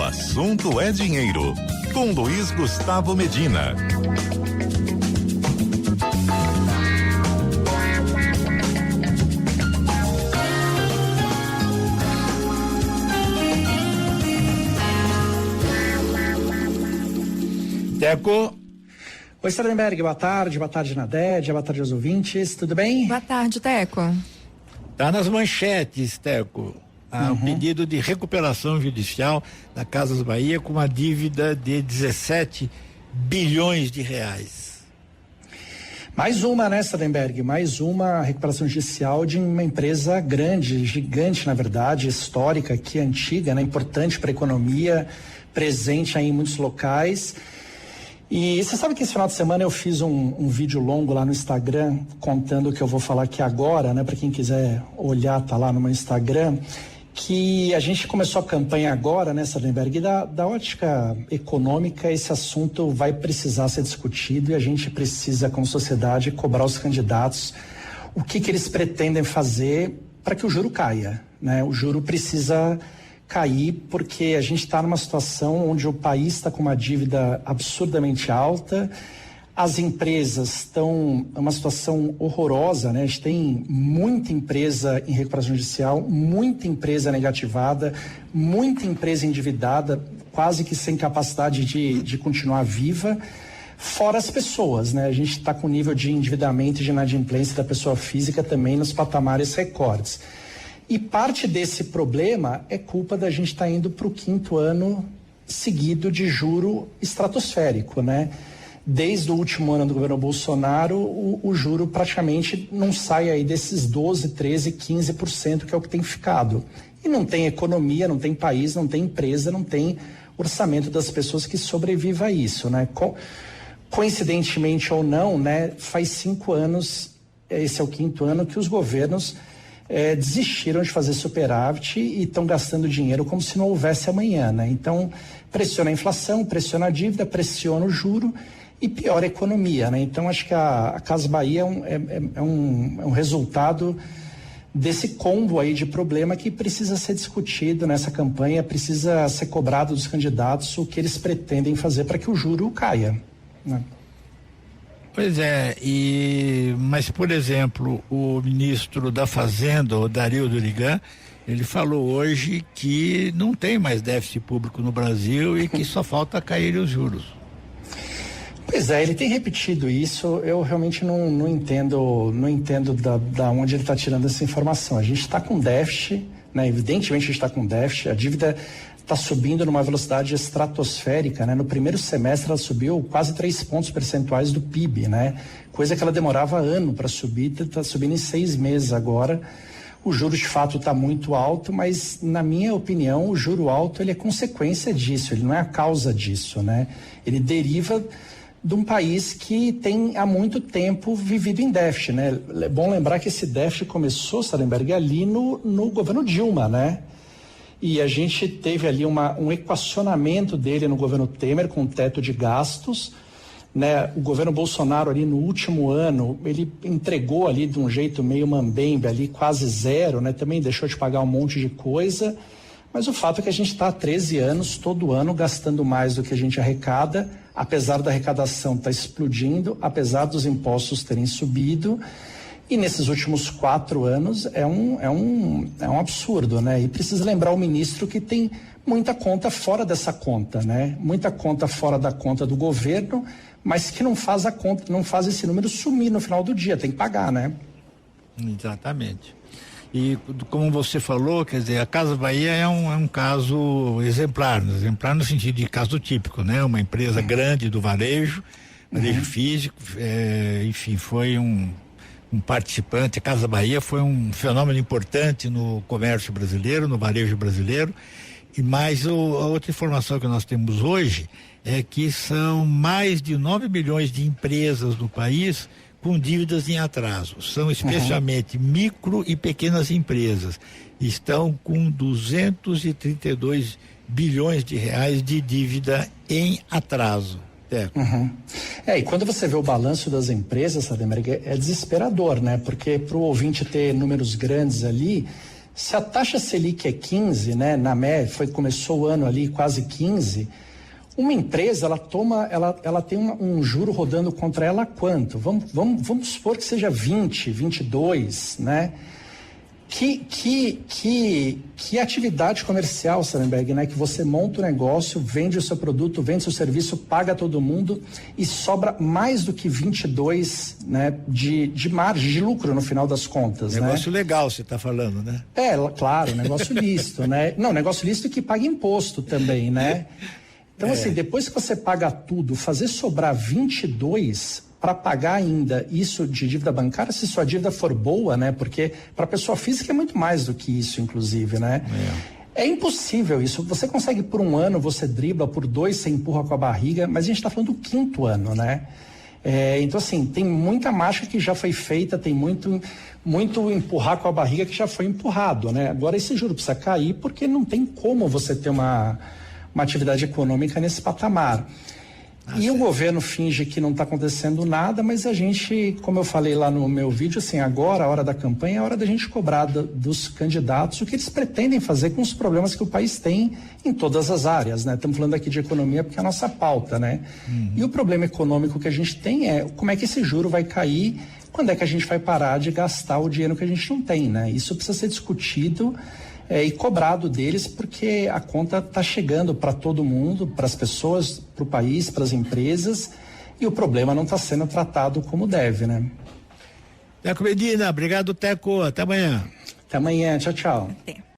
assunto é dinheiro. Com Luiz Gustavo Medina. Teco. Oi, Sardenberg, boa tarde Nadédia, boa tarde aos ouvintes, tudo bem? Boa tarde, Teco. Tá nas manchetes, Teco, um pedido de recuperação judicial da Casas Bahia com uma dívida de 17 bilhões de reais. Mais uma, né, Sardenberg, mais uma recuperação judicial de uma empresa grande, gigante, na verdade, histórica, aqui, antiga, né, importante para a economia, presente aí em muitos locais. E você sabe que esse final de semana eu fiz um vídeo longo lá no Instagram contando o que eu vou falar aqui agora, né? Para quem quiser olhar, tá lá no meu Instagram, que a gente começou a campanha agora, né, Sardenberg, da ótica econômica. Esse assunto vai precisar ser discutido e a gente precisa, como sociedade, cobrar os candidatos o que eles pretendem fazer para que o juro caia, né? O juro precisa cair porque a gente está numa situação onde o país está com uma dívida absurdamente alta, as empresas estão numa situação horrorosa, né? A gente tem muita empresa em recuperação judicial, muita empresa negativada, muita empresa endividada, quase que sem capacidade de continuar viva, fora as pessoas, né? A gente está com nível de endividamento e de inadimplência da pessoa física também nos patamares recordes. E parte desse problema é culpa da gente estar indo para o 5º ano seguido de juro estratosférico, né? Desde o último ano do governo Bolsonaro, o juro praticamente não sai aí desses 12, 13, 15%, que é o que tem ficado. E não tem economia, não tem país, não tem empresa, não tem orçamento das pessoas que sobreviva a isso, né? Coincidentemente ou não, né? Faz 5 anos, esse é o 5º ano que os governos desistiram de fazer superávit e estão gastando dinheiro como se não houvesse amanhã, né? Então, pressiona a inflação, pressiona a dívida, pressiona o juro e piora a economia, né? Então, acho que a Casas Bahia é um resultado desse combo aí de problema que precisa ser discutido nessa campanha, precisa ser cobrado dos candidatos o que eles pretendem fazer para que o juro caia, né? Pois é, mas, por exemplo, o ministro da Fazenda, o Dario Durigan, ele falou hoje que não tem mais déficit público no Brasil e que só falta cair os juros. Pois é, ele tem repetido isso. Eu realmente não entendo da onde ele está tirando essa informação. A gente está com déficit, né? Evidentemente a gente está com déficit, a dívida está subindo numa velocidade estratosférica, né? No primeiro semestre ela subiu quase 3 pontos percentuais do PIB, né? Coisa que ela demorava ano para subir, está subindo em 6 meses agora. O juro de fato está muito alto, mas na minha opinião o juro alto ele é consequência disso, ele não é a causa disso, né? Ele deriva de um país que tem há muito tempo vivido em déficit, né? É bom lembrar que esse déficit começou, Sardenberg, ali no governo Dilma, né? E a gente teve ali um equacionamento dele no governo Temer com teto de gastos, né? O governo Bolsonaro ali no último ano, ele entregou ali de um jeito meio mambembe ali, quase zero, né? Também deixou de pagar um monte de coisa, mas o fato é que a gente está há 13 anos, todo ano, gastando mais do que a gente arrecada, apesar da arrecadação estar explodindo, apesar dos impostos terem subido. E nesses últimos 4 anos é um absurdo, né? E precisa lembrar o ministro que tem muita conta fora dessa conta, né? Muita conta fora da conta do governo, mas que não faz a conta, não faz esse número sumir no final do dia, tem que pagar, né? Exatamente. E como você falou, quer dizer, a Casas Bahia é um caso exemplar no sentido de caso típico, né? Uma empresa grande do varejo físico, enfim, foi um participante. A Casas Bahia foi um fenômeno importante no comércio brasileiro, no varejo brasileiro. E mais a outra informação que nós temos hoje é que são mais de 9 milhões de empresas no país com dívidas em atraso. São especialmente micro e pequenas empresas. Estão com 232 bilhões de reais de dívida em atraso. E quando você vê o balanço das empresas, Sardenberg, é desesperador, né? Porque para o ouvinte ter números grandes ali, Se a taxa Selic é 15, né, na média, começou o ano ali quase 15, uma empresa, ela tem um juro rodando contra ela quanto? Vamos supor que seja 20, 22, né? Que atividade comercial, Sarenberg, né? Que você monta o negócio, vende o seu produto, vende o seu serviço, paga todo mundo e sobra mais do que 22, né? De margem, de lucro no final das contas, negócio né? legal você está falando, né? Claro, negócio lícito, né? Não, negócio lícito que paga imposto também, né? Então, assim, depois que você paga tudo, fazer sobrar 22 para pagar ainda isso de dívida bancária, se sua dívida for boa, né? Porque para pessoa física é muito mais do que isso, inclusive, né? É impossível isso. Você consegue por um ano, você dribla, por 2 você empurra com a barriga, mas a gente está falando do 5º ano, né? Então, assim, tem muita marcha que já foi feita, tem muito empurrar com a barriga que já foi empurrado, né? Agora esse juro precisa cair porque não tem como você ter uma atividade econômica nesse patamar. E o governo finge que não está acontecendo nada, mas a gente, como eu falei lá no meu vídeo, assim, agora, a hora da campanha, é a hora da gente cobrar dos candidatos o que eles pretendem fazer com os problemas que o país tem em todas as áreas, né? Estamos falando aqui de economia porque é a nossa pauta, né? E o problema econômico que a gente tem é como é que esse juro vai cair, quando é que a gente vai parar de gastar o dinheiro que a gente não tem, né? Isso precisa ser discutido e cobrado deles, porque a conta está chegando para todo mundo, para as pessoas, para o país, para as empresas, e o problema não está sendo tratado como deve, né? Teco Medina, obrigado, Teco, até amanhã. Até amanhã, tchau, tchau.